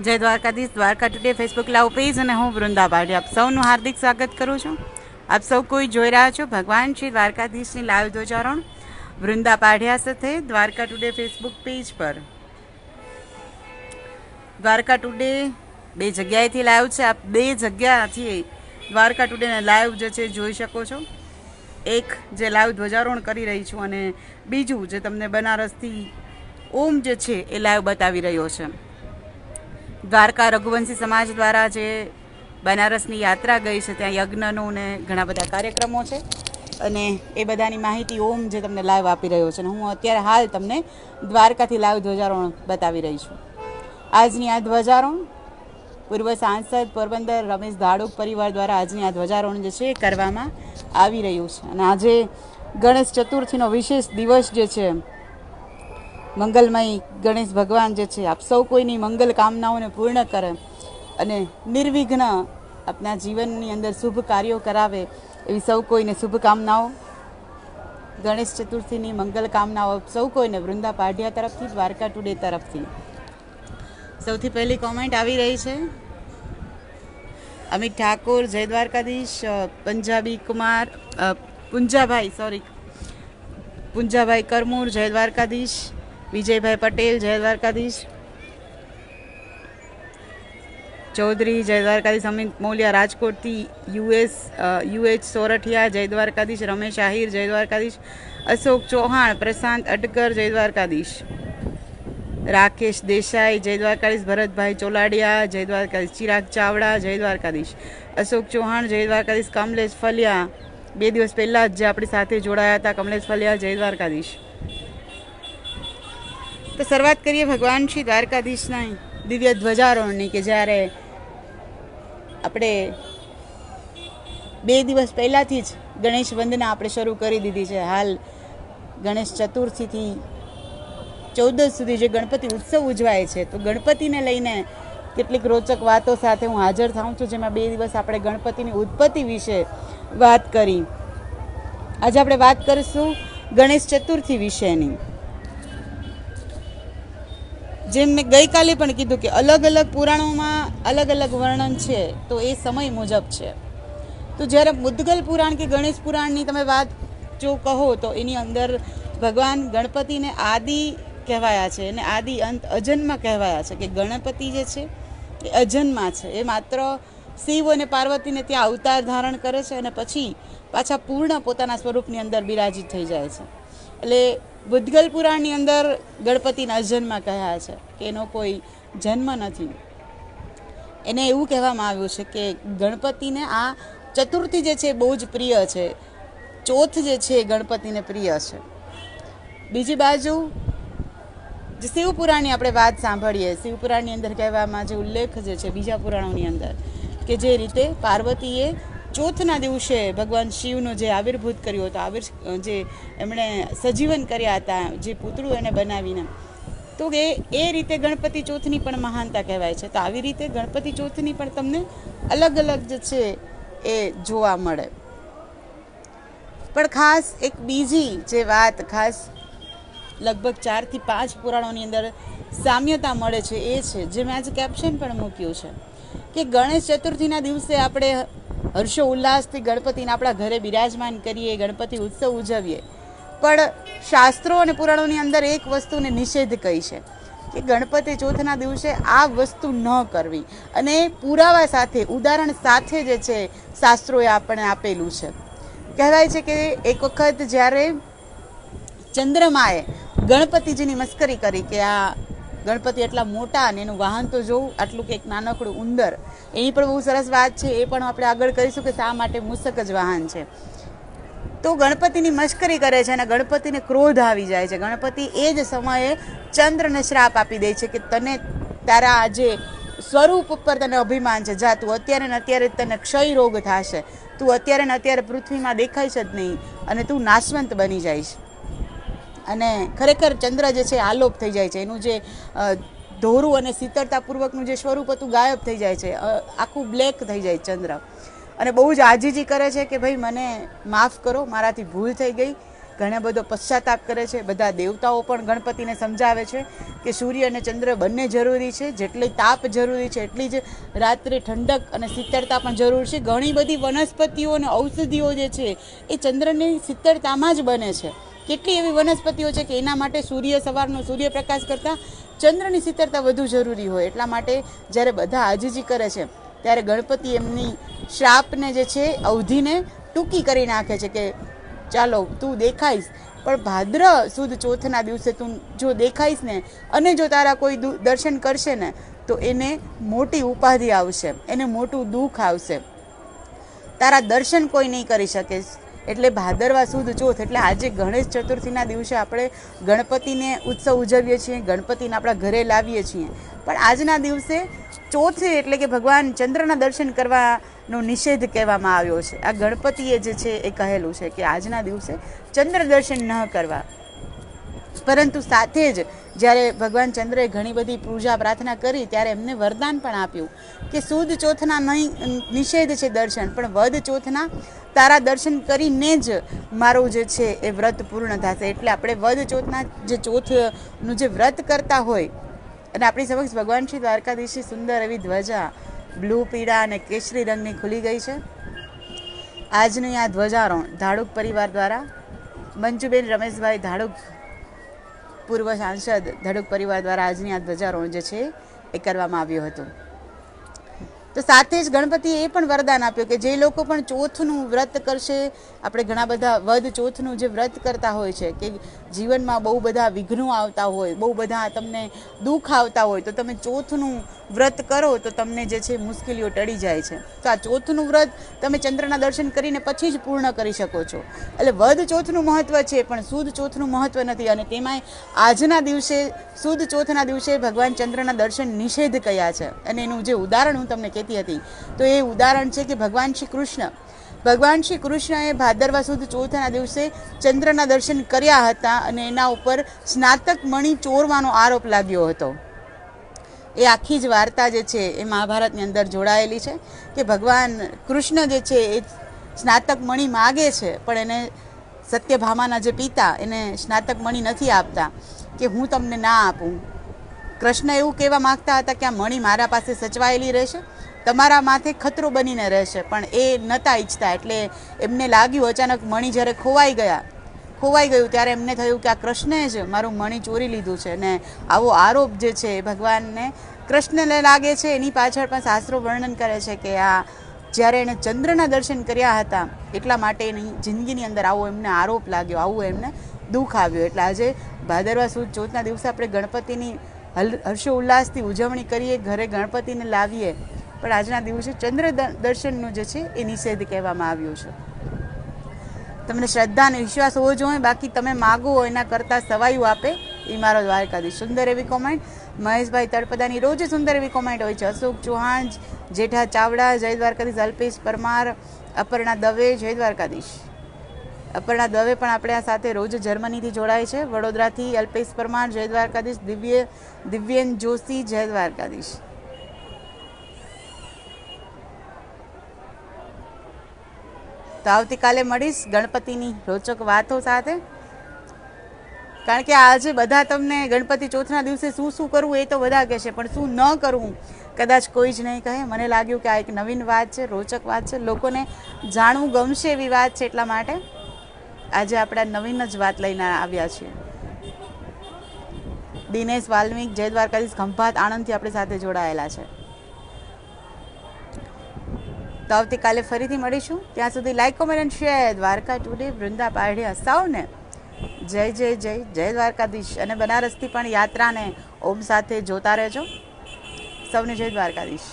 જય Dwarkadhish. Dwarka today Facebook live page અને હું વૃંદા પાડી આપ સૌનું હાર્દિક સ્વાગત કરું છું. આપ સૌ કોઈ જોઈ રહ્યા છો ભગવાન શ્રી દ્વારકાધીશની લાઈવ ધ્વજારોહણ વૃંદા પાઢિયા સાથે દ્વારકા ટુડે ફેસબુક પેજ પર. દ્વારકા ટુડે બે જગ્યાએથી લાઈવ છે. આપ બે જગ્યાથી દ્વારકા ટુડેને લાઈવ જે છે જોઈ શકો છો. એક જે લાઈવ ધ્વજારોહણ કરી રહી છું અને બીજું જે તમને બનારસથી ઓમ જે છે એ લાઈવ બતાવી રહ્યો છે. દ્વારકા રઘુવંશી સમાજ દ્વારા જે બનારસની યાત્રા ગઈ છે ત્યાં યજ્ઞનું ને ઘણા બધા કાર્યક્રમો છે અને એ બધાની માહિતી ઓમ જે તમને લાઈવ આપી રહ્યો છે. અને હું અત્યારે હાલ તમને દ્વારકાથી લાઈવ ધ્વજારોહણ બતાવી રહી છું. આજની આ ધ્વજારોહણ પૂર્વ સાંસદ પોરબંદર રમેશ ધાડુક પરિવાર દ્વારા આજની આ ધ્વજારોહણ જે છે એ કરવામાં આવી રહ્યું છે. અને આજે ગણેશ ચતુર્થીનો વિશેષ દિવસ જે છે, મંગલમય ગણેશ ભગવાન જે છે આપ સૌ કોઈની મંગલ કામનાઓને પૂર્ણ કરે અને નિર્વિઘ્ન આપના જીવનની અંદર શુભ કાર્યો કરાવે એવી સૌ કોઈને શુભકામનાઓ. ગણેશ ચતુર્થીની મંગલ કામનાઓ સૌ કોઈને વૃંદા પાઢિયા તરફથી, દ્વારકા ટુડે તરફથી. સૌથી પહેલી કોમેન્ટ આવી રહી છે અમિત ઠાકોર, જય દ્વારકાધીશ. પંજાબી કુમાર પુંજાભાઈ કરમૂર, જય દ્વારકાધીશ. વિજયભાઈ પટેલ, જય દ્વારકાધીશ. ચૌધરી, જય દ્વારકાધીશ. અમિત મોલિયા રાજકોટથી. યુએચ સોરઠિયા, જય દ્વારકાધીશ. રમેશ આહિર, જય દ્વારકાધીશ. અશોક ચૌહાણ, પ્રશાંત અટકર, જય દ્વારકાધીશ. રાકેશ દેસાઈ, જય દ્વારકાધીશ. ભરતભાઈ ચોલાડિયા, જય દ્વારકાધીશ. ચિરાગ ચાવડા, જય દ્વારકાધીશ. અશોક ચૌહાણ, જય દ્વારકાધીશ. કમલેશ ફલિયા, 2 દિવસ પહેલાં જ જે આપણી સાથે જોડાયા હતા કમલેશ ફલિયા, જય દ્વારકાધીશ. તો શરૂઆત કરીએ ભગવાન શ્રી દ્વારકાધીશના દિવ્ય ધ્વજારોહણની કે જ્યારે આપણે 2 દિવસ પહેલાંથી જ ગણેશ વંદના આપણે શરૂ કરી દીધી છે. હાલ ગણેશ ચતુર્થીથી 14 સુધી જે ગણપતિ ઉત્સવ ઉજવાય છે, તો ગણપતિને લઈને કેટલીક રોચક વાતો સાથે હું હાજર થાઉં છું, જેમાં 2 દિવસ આપણે ગણપતિની ઉત્પત્તિ વિશે વાત કરી. આજે આપણે વાત કરીશું ગણેશ ચતુર્થી વિશેની. જેમ મેં ગઈકાલે પણ કીધું કે અલગ અલગ પુરાણોમાં અલગ અલગ વર્ણન છે, તો એ સમય મુજબ છે. તો જ્યારે મુદ્ગલ પુરાણ કે ગણેશ પુરાણની તમે વાત જો કહો તો એની અંદર ભગવાન ગણપતિને આદિ કહેવાયા છે અને આદિ અંત અજન્મ કહેવાયા છે. કે ગણપતિ જે છે એ અજન્મા છે, એ માત્ર શિવ અને પાર્વતીને ત્યાં અવતાર ધારણ કરે છે અને પછી પાછા પૂર્ણ પોતાના સ્વરૂપની અંદર બિરાજિત થઈ જાય છે. એટલે મુદ્ગલ પુરાણની અંદર ગણપતિના અજન્મ કહ્યા છે કે એનો કોઈ જન્મ નથી. એને એવું કહેવામાં આવ્યું છે કે ગણપતિને આ ચતુર્થી જે છે બહુ જ પ્રિય છે, ચોથ જે છે ગણપતિને પ્રિય છે. બીજી બાજુ જે શિવપુરાણની આપણે વાત સાંભળીએ, શિવપુરાણની અંદર કહેવામાં જે ઉલ્લેખ જે છે બીજા પુરાણોની અંદર, કે જે રીતે પાર્વતીએ ચોથના દિવસે ભગવાન શિવનો જે આવિર્ભૂત કર્યો હતો, જે એમણે સજીવન કર્યા હતા, જે પૂતળું એને બનાવીને, તો એ રીતે ગણપતિ ચોથની પણ મહાનતા કહેવાય છે. તો આવી રીતે ગણપતિ ચોથની પણ તમને અલગ અલગ જે છે એ જોવા મળે. પણ ખાસ એક બીજી જે વાત ખાસ લગભગ 4 થી 5 પુરાણોની અંદર સામ્યતા મળે છે એ છે, જે મેં આજે કેપ્શન પણ મૂક્યું છે, કે ગણેશ ચતુર્થીના દિવસે આપણે હર્ષો ઉલ્લાસથી ગણપતિને આપણા ઘરે બિરાજમાન કરીએ, ગણપતિ ઉત્સવ ઉજવીએ. પણ શાસ્ત્રો અને પુરાણોની અંદર એક વસ્તુને નિષેધ કહી છે કે ગણપતિ ચોથના દિવસે આ વસ્તુ ન કરવી. અને પુરાવા સાથે, ઉદાહરણ સાથે જે છે શાસ્ત્રોએ આપણને આપેલું છે. કહેવાય છે કે એક વખત જ્યારે ચંદ્રમાએ ગણપતિજીની મસ્કરી કરી કે આ ગણપતિ એટલા મોટા અને એનું વાહન તો જોવું, આટલું કે એક નાનકડું ઉંદર. એની પણ બહુ સરસ વાત છે, એ પણ આપણે આગળ કરીશું કે શા માટે મૂષક જ વાહન છે. તો ગણપતિની મશ્કરી કરે છે અને ગણપતિને ક્રોધ આવી જાય છે. ગણપતિ એ જ સમયે ચંદ્રને શ્રાપ આપી દે છે કે તને તારા જે સ્વરૂપ ઉપર તને અભિમાન છે, જા તું અત્યારે ને અત્યારે તને ક્ષય રોગ થશે, તું અત્યારે ને અત્યારે પૃથ્વીમાં દેખાઈશ જ નહીં અને તું નાશવંત બની જઈશ. અને ખરેખર ચંદ્ર જે છે આલોપ થઈ જાય છે, એનું જે ધોરું અને શીતળતાપૂર્વકનું જે સ્વરૂપ હતું ગાયબ થઈ જાય છે, આખું બ્લેક થઈ જાય ચંદ્ર. અને બહુ જ આજીજી કરે છે કે ભાઈ મને માફ કરો, મારાથી ભૂલ થઈ ગઈ, ઘણા બધો પશ્ચાતાપ કરે છે. બધા દેવતાઓ પણ ગણપતિને સમજાવે છે કે સૂર્ય અને ચંદ્ર બંને જરૂરી છે, જેટલી તાપ જરૂરી છે એટલી જ રાત્રે ઠંડક અને શીતળતા પણ જરૂર છે. ઘણી બધી વનસ્પતિઓ અને ઔષધિઓ જે છે એ ચંદ્રની શીતળતામાં જ બને છે. કેટલી એવી વનસ્પતિઓ છે કે એના માટે સવારનો સૂર્યપ્રકાશ કરતાં ચંદ્રની શીતળતા વધુ જરૂરી હોય. એટલા માટે જ્યારે બધા આજીજી કરે છે ત્યારે ગણપતિ એમની શ્રાપને જે છે અવધિને ટૂંકી કરી નાખે છે કે ચાલો તું દેખાઈશ, પણ ભાદ્ર સુદ ચોથના દિવસે તું જો દેખાઈશ ને અને જો તારા કોઈ દર્શન કરશે ને તો એને મોટી ઉપાધિ આવશે, એને મોટું દુઃખ આવશે, તારા દર્શન કોઈ નહીં કરી શકે. એટલે ભાદરવા સુદ ચોથ એટલે આજે ગણેશ ચતુર્થીના દિવસે આપણે ગણપતિને ઉત્સવ ઉજવીએ છીએ, ગણપતિને આપણા ઘરે લાવીએ છીએ. પણ આજના દિવસે ચોથ એટલે કે ભગવાન ચંદ્રના દર્શન કરવાનો નિષેધ કહેવામાં આવ્યો છે. આ ગણપતિએ જે છે એ કહેલું છે કે આજના દિવસે ચંદ્ર દર્શન ન કરવા. પરંતુ સાથે જ જ્યારે ભગવાન ચંદ્રએ ઘણી બધી પૂજા પ્રાર્થના કરી ત્યારે એમને વરદાન પણ આપ્યું કે સુદ ચોથના નહીં નિષેધ છે દર્શન, પણ વદ ચોથના તારા દર્શન કરીને જ મારું જે છે એ વ્રત પૂર્ણ થશે. એટલે આપણે વદ ચોથના જે ચોથનું જે વ્રત કરતા હોય અને આપણી સમક્ષ ભગવાન શ્રી દ્વારકાધીશની સુંદર એવી ધ્વજા બ્લુ, પીળા અને કેસરી રંગની ખુલી ગઈ છે. આજનું આ ધ્વજારોહણ ધાડુક પરિવાર દ્વારા મંજુબેન રમેશભાઈ ધાડુક પૂર્વ સાંસદ ધડુક પરિવાર દ્વારા આજની આ ધ્વજારોહણ જે છે એ કરવામાં આવ્યું હતું. તો સાથે જ ગણપતિએ એ પણ વરદાન આપ્યું કે જે લોકો પણ ચોથનું વ્રત કરશે, આપણે ઘણા બધા વદ ચોથનું જે વ્રત કરતા હોય છે કે જીવનમાં બહુ બધા વિઘ્નો આવતા હોય, બહુ બધા તમને દુઃખ આવતા હોય, તો તમે ચોથનું વ્રત કરો તો તમને જે છે મુશ્કેલીઓ ટળી જાય છે. તો આ ચોથનું વ્રત તમે ચંદ્રના દર્શન કરીને પછી જ પૂર્ણ કરી શકો છો. એટલે વદ ચોથનું મહત્વ છે પણ સુદ ચોથનું મહત્વ નથી. અને તેમાંય આજના દિવસે સુદ ચોથના દિવસે ભગવાન ચંદ્રના દર્શન નિષેધ કયા છે. અને એનું જે ઉદાહરણ હું તમને કહેતી હતી તો એ ઉદાહરણ છે કે ભગવાન શ્રી કૃષ્ણએ ભાદરવા સુદ ચોથના દિવસે ચંદ્રના દર્શન કર્યા હતા અને એના ઉપર સ્નાતક મણિ ચોરવાનો આરોપ લાગ્યો હતો. એ આખી જ વાર્તા જે છે એ મહાભારતની અંદર જોડાયેલી છે કે ભગવાન કૃષ્ણ જે છે એ સ્નાતક મણિ માગે છે પણ એને સત્યભામાના જે પિતા એને સ્નાતક મણિ નથી આપતા કે હું તમને ના આપું. કૃષ્ણ એવું કહેવા માગતા હતા કે આ મણિ મારા પાસે સચવાયેલી રહેશે, તમારા માથે ખતરો બનીને રહેશે, પણ એ નહોતા ઈચ્છતા. એટલે એમને લાગ્યું અચાનક મણિ જ્યારે ખોવાઈ ગયું ત્યારે એમને થયું કે આ કૃષ્ણે જ મારું મણિ ચોરી લીધું છે. ને આવો આરોપ જે છે ભગવાનને કૃષ્ણને લાગે છે. એની પાછળ પણ શાસ્ત્રો વર્ણન કરે છે કે આ જ્યારે એણે ચંદ્રના દર્શન કર્યા હતા એટલા માટે એની જિંદગીની અંદર આવો એમને આરોપ લાગ્યો, આવું એમને દુઃખ આવ્યું. એટલે આજે ભાદરવા સુદ ચોથના દિવસે આપણે ગણપતિની હર્ષો ઉલ્લાસથી ઉજવણી કરીએ, ઘરે ગણપતિને લાવીએ, પણ આજના દિવસે ચંદ્ર દર્શનનું જે છે એ નિષેધ કહેવામાં આવ્યું છે. તમને શ્રદ્ધા અને વિશ્વાસ હોવો જોઈએ, બાકી તમે માગો એના કરતાં સવાયું આપે એ મારો દ્વારકાધીશ. સુંદર એવી કોમેન્ટ મહેશભાઈ તળપદાની રોજ સુંદર એવી કોમેન્ટ હોય છે. અશોક ચૌહાણ, જેઠા ચાવડા, જય દ્વારકાધીશ. અલ્પેશ પરમાર, અપર્ણા દવે, જય દ્વારકાધીશ. અપર્ણા દવે પણ આપણે આ સાથે રોજ જર્મનીથી જોડાય છે. વડોદરાથી અલ્પેશ પરમાર, જય દ્વારકાધીશ. દિવ્યેન જોશી, જય દ્વારકાધીશ. તો આવતીકાલે મળીશ ગણપતિની રોચક વાતો સાથે, કારણ કે આજે બધા તમને ગણપતિ ચોથના દિવસે શું શું કરવું એ તો બધા કહેશે, પણ શું ન કરવું કદાચ કોઈ જ નહીં કહે. મને લાગ્યું કે આ એક નવીન વાત છે, રોચક વાત છે, લોકોને જાણવું ગમશે એવી વાત છે, એટલા માટે આજે આપણે નવીન જ વાત લઈને આવ્યા છીએ. દિનેશ વાલ્મિક, જય દ્વારકાધીશ. ખંભાત, આણંદથી આપણી સાથે જોડાયેલા છે. તો આવતીકાલે ફરીથી મળીશું. ત્યાં સુધી like, comment and share. Dwarka today, Vrunda Padhiya સૌને જય જય જય જય દ્વારકાધીશ. અને બનારસથી પણ યાત્રાને ઓમ સાથે જોતા રહેજો. સૌને જય દ્વારકાધીશ.